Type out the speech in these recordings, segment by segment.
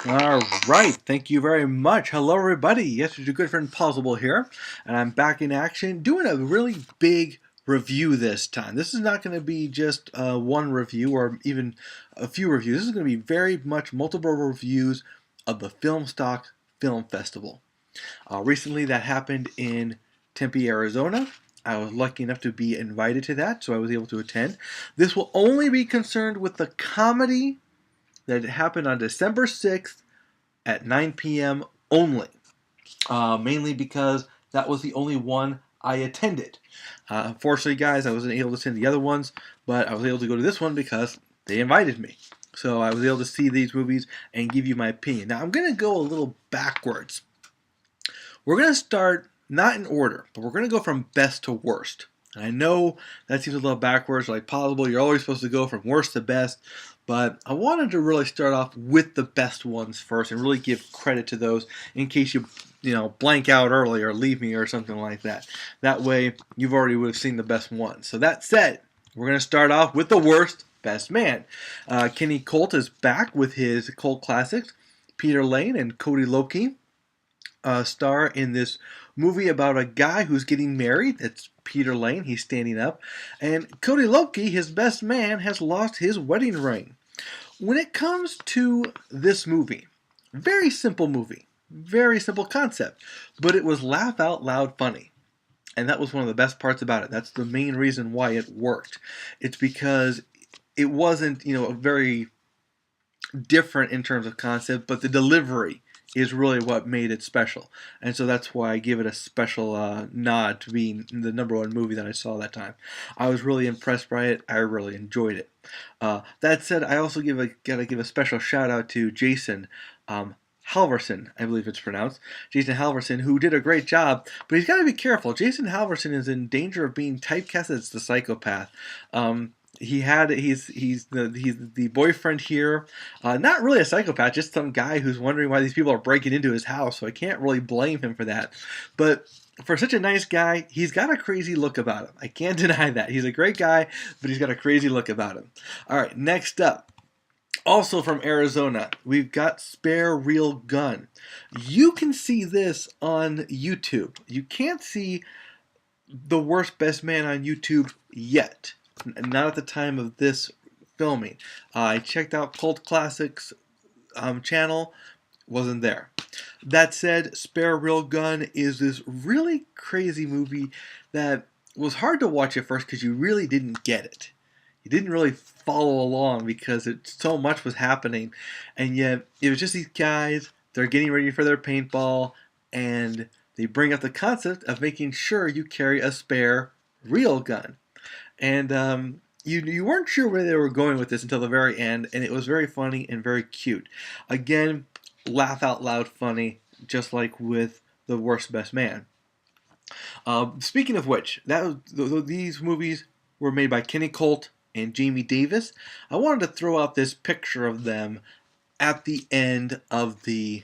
All right, thank you very much. Hello, everybody. Yes, it's your good friend Pozzible here, and I'm back in action doing a really big review this time. This is not going to be just one review or even a few reviews. This is going to be very much multiple reviews of the Filmstock Film Festival. Recently, that happened in Tempe, Arizona. I was lucky enough to be invited to that, so I was able to attend. This will only be concerned with the comedy that happened on December 6th at 9 p.m. only, mainly because that was the only one I attended. Unfortunately, guys, I wasn't able to attend the other ones, but I was able to go to this one because they invited me. So I was able to see these movies and give you my opinion. Now, I'm going to go a little backwards. We're going to start not in order, but we're going to go from best to worst. And I know that seems a little backwards, like possible. You're always supposed to go from worst to best, but I wanted to really start off with the best ones first and really give credit to those in case you blank out early or leave me or something like that. That way, you've already would have seen the best ones. So that said, we're going to start off with the worst best man. Kenny Colt is back with his cult classics. Peter Lane and Cody Loki star in this movie about a guy who's getting married. It's Peter Lane. He's standing up. And Cody Loki, his best man, has lost his wedding ring. When it comes to this movie, very simple movie. Very simple concept. But it was laugh out loud funny. And that was one of the best parts about it. That's the main reason why it worked. It's because it wasn't, very different in terms of concept, but the delivery is really what made it special. And so that's why I give it a special nod to being the #1 movie that I saw that time. I was really impressed by it. I really enjoyed it. That said, I also gotta give a special shout out to Jason Halverson, I believe it's pronounced. Jason Halverson, who did a great job, but he's got to be careful. Jason Halverson is in danger of being typecast as the psychopath. He's the boyfriend here, not really a psychopath, just some guy who's wondering why these people are breaking into his house. So I can't really blame him for that. But for such a nice guy, he's got a crazy look about him. I can't deny that. He's a great guy, but he's got a crazy look about him. All right, next up. Also from Arizona, we've got Spare Real Gun. You can see this on YouTube. You can't see The Worst Best Man on YouTube yet. Not at the time of this filming. I checked out Cult Classics channel. Wasn't there. That said, Spare Real Gun is this really crazy movie that was hard to watch at first because you really didn't get it. You didn't really follow along because so much was happening, and yet it was just these guys. They're getting ready for their paintball, and they bring up the concept of making sure you carry a spare real gun. And you weren't sure where they were going with this until the very end, and it was very funny and very cute. Again, laugh out loud funny, just like with The Worst Best Man. Speaking of which, these movies were made by Kenny Colt and Jamie Davis. I wanted to throw out this picture of them at the end of the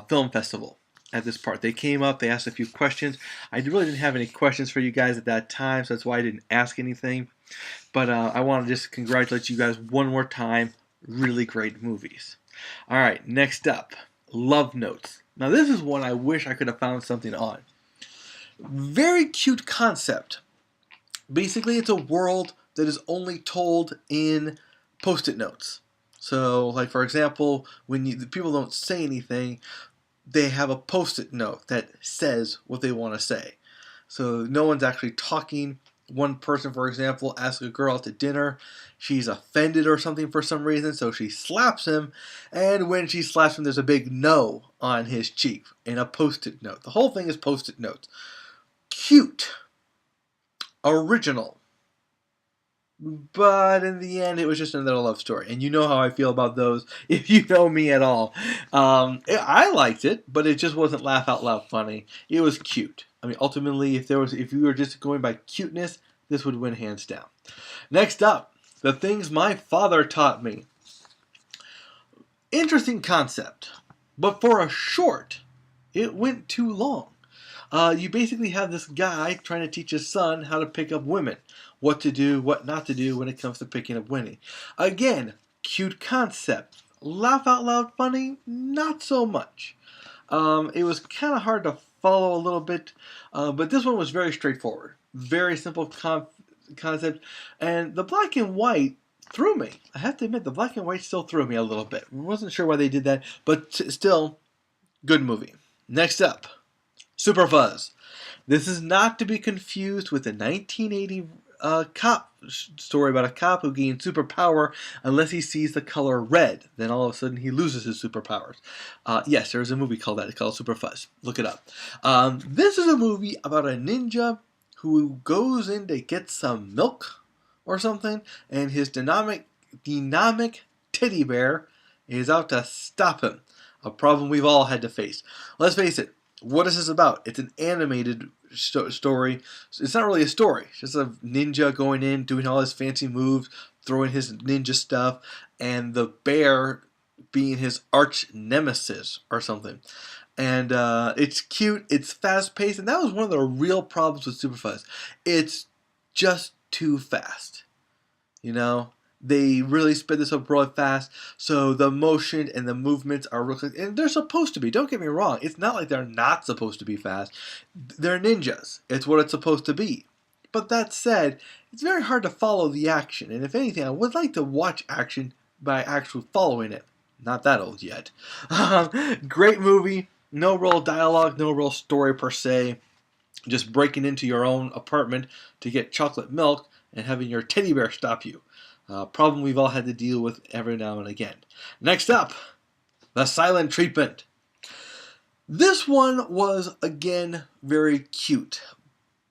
film festival. At this part, they came up, they asked a few questions. I really didn't have any questions for you guys at that time, so that's why I didn't ask anything. But I want to just congratulate you guys one more time. Really great movies. All right, next up, Love Notes. Now this is one I wish I could have found something on. Very cute concept. Basically, it's a world that is only told in Post-it notes. So, like for example, when the people don't say anything, they have a Post-it note that says what they want to say. So no one's actually talking. One person, for example, asks a girl out to dinner. She's offended or something for some reason, so she slaps him. And when she slaps him, there's a big no on his cheek in a Post-it note. The whole thing is Post-it notes. Cute. Original. But in the end, it was just another love story. And you know how I feel about those if you know me at all. I liked it, but it just wasn't laugh out loud funny. It was cute. I mean, ultimately, if you were just going by cuteness, this would win hands down. Next up, The Things My Father Taught Me. Interesting concept. But for a short, it went too long. You basically have this guy trying to teach his son how to pick up women. What to do, what not to do when it comes to picking up women. Again, cute concept. Laugh out loud funny, not so much. It was kind of hard to follow a little bit, but this one was very straightforward. Very simple concept. And the black and white threw me. I have to admit, the black and white still threw me a little bit. I wasn't sure why they did that, but still, good movie. Next up, Super Fuzz. This is not to be confused with the 1980 cop story about a cop who gains superpower unless he sees the color red. Then all of a sudden he loses his superpowers. Yes, there's a movie called that. It's called Super Fuzz. Look it up. This is a movie about a ninja who goes in to get some milk or something, and his dynamic teddy bear is out to stop him. A problem we've all had to face. Let's face it. What is this about? It's an animated story. It's not really a story. It's just a ninja going in, doing all his fancy moves, throwing his ninja stuff, and the bear being his arch nemesis or something. And it's cute, it's fast-paced, and that was one of the real problems with Super Fuzz. It's just too fast. You know? They really sped this up real fast, so the motion and the movements are real quick. And they're supposed to be, don't get me wrong. It's not like they're not supposed to be fast. They're ninjas. It's what it's supposed to be. But that said, it's very hard to follow the action. And if anything, I would like to watch action by actually following it. Not that old yet. Great movie. No real dialogue, no real story per se. Just breaking into your own apartment to get chocolate milk and having your teddy bear stop you. Problem we've all had to deal with every now and again. Next up, The Silent Treatment. This one was, again, very cute,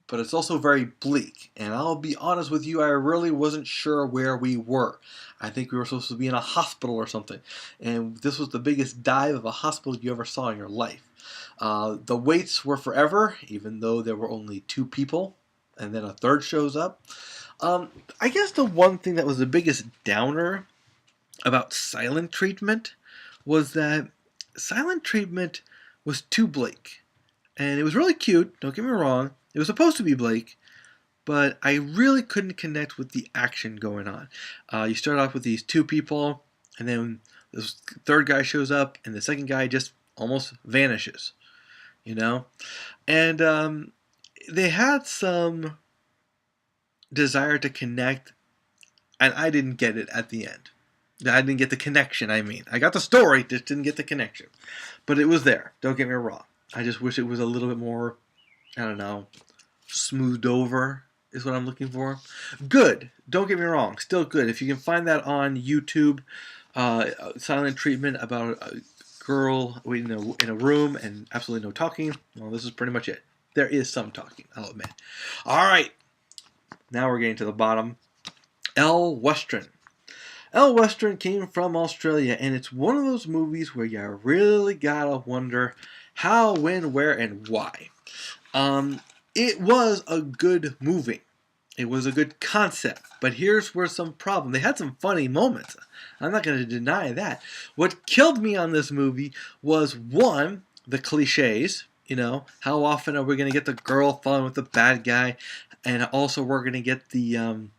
but it's also very bleak. And I'll be honest with you, I really wasn't sure where we were. I think we were supposed to be in a hospital or something. And this was the biggest dive of a hospital you ever saw in your life. The waits were forever, even though there were only 2 people, and then a third shows up. I guess the one thing that was the biggest downer about Silent Treatment was that Silent Treatment was too bleak. And it was really cute, don't get me wrong. It was supposed to be bleak, but I really couldn't connect with the action going on. You start off with these 2 people, and then this third guy shows up, and the second guy just almost vanishes, you know? And they had some desire to connect, and I didn't get it at the end. I didn't get the connection, I mean. I got the story, just didn't get the connection. But it was there, don't get me wrong. I just wish it was a little bit more, I don't know, smoothed over is what I'm looking for. Good, don't get me wrong, still good. If you can find that on YouTube, Silent Treatment about a girl in a room and absolutely no talking, well, this is pretty much it. There is some talking, I'll admit. Alright. Now we're getting to the bottom. El Western. El Western came from Australia, and it's one of those movies where you really gotta wonder how, when, where, and why. It was a good movie. It was a good concept, but here's where some problem. They had some funny moments. I'm not going to deny that. What killed me on this movie was, one, the cliches. You know, how often are we going to get the girl falling with the bad guy? And also we're going to get the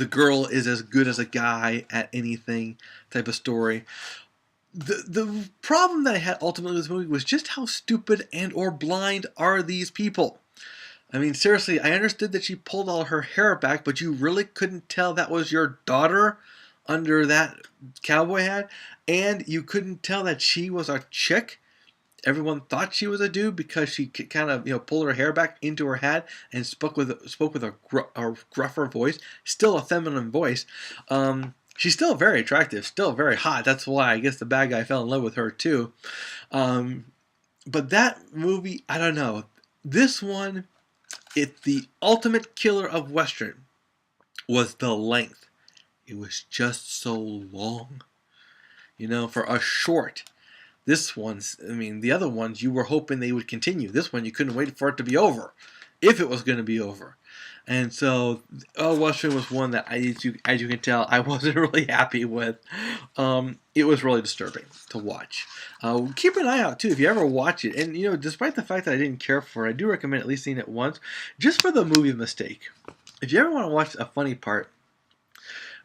girl is as good as a guy at anything type of story. The problem that I had ultimately with this movie was just how stupid and or blind are these people. I mean, seriously, I understood that she pulled all her hair back, but you really couldn't tell that was your daughter under that cowboy hat? And you couldn't tell that she was a chick? Everyone thought she was a dude because she kind of, pulled her hair back into her hat and spoke with a gruffer voice, still a feminine voice. She's still very attractive, still very hot. That's why I guess the bad guy fell in love with her too. But that movie, I don't know. This one, the ultimate killer of Western was the length. It was just so long. For a short. This one's, the other ones, you were hoping they would continue. This one, you couldn't wait for it to be over, if it was going to be over. And so, Western was one that, as you can tell, I wasn't really happy with. It was really disturbing to watch. Keep an eye out, too, if you ever watch it. And, despite the fact that I didn't care for it, I do recommend at least seeing it once, just for the movie mistake. If you ever want to watch a funny part,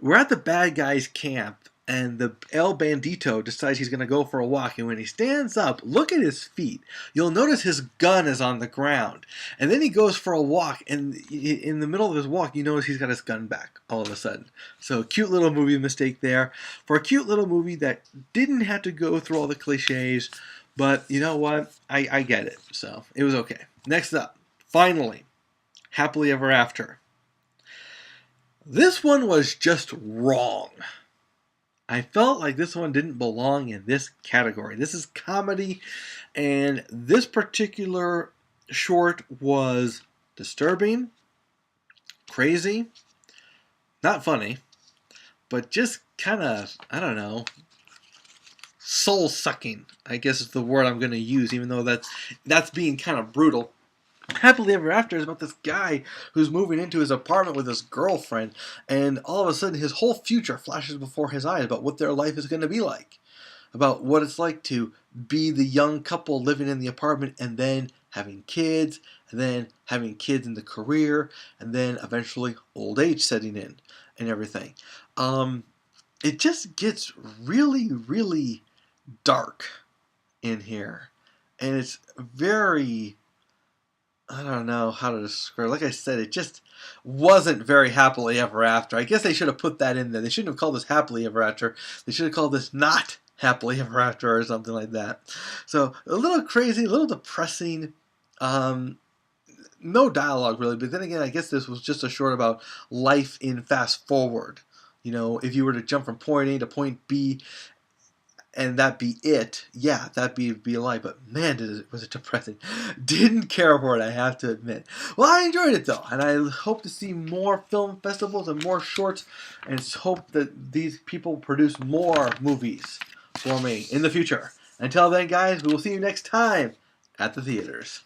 we're at the bad guy's camp, and the El Bandito decides he's going to go for a walk. And when he stands up, look at his feet. You'll notice his gun is on the ground. And then he goes for a walk, and in the middle of his walk, you notice he's got his gun back all of a sudden. So cute little movie mistake there. For a cute little movie that didn't have to go through all the cliches, but you know what? I get it. So it was okay. Next up, finally, Happily Ever After. This one was just wrong. I felt like this one didn't belong in this category. This is comedy, and this particular short was disturbing, crazy, not funny, but just kind of, I don't know, soul-sucking, I guess is the word I'm going to use, even though that's being kind of brutal. Happily Ever After is about this guy who's moving into his apartment with his girlfriend, and all of a sudden his whole future flashes before his eyes about what their life is going to be like, about what it's like to be the young couple living in the apartment and then having kids, and then having kids in the career, and then eventually old age setting in and everything. It just gets really, really dark in here, and it's very, I don't know how to describe. Like I said, it just wasn't very Happily Ever After. I guess they should have put that in there. They shouldn't have called this Happily Ever After. They should have called this Not Happily Ever After or something like that. So a little crazy, a little depressing. No dialogue really, but then again, I guess this was just a short about life in fast forward. You know, if you were to jump from point A to point B, and that be it, yeah, that'd be a lie. But man, was it depressing. Didn't care for it, I have to admit. Well, I enjoyed it though, and I hope to see more film festivals and more shorts, and hope that these people produce more movies for me in the future. Until then, guys, we will see you next time at the theaters.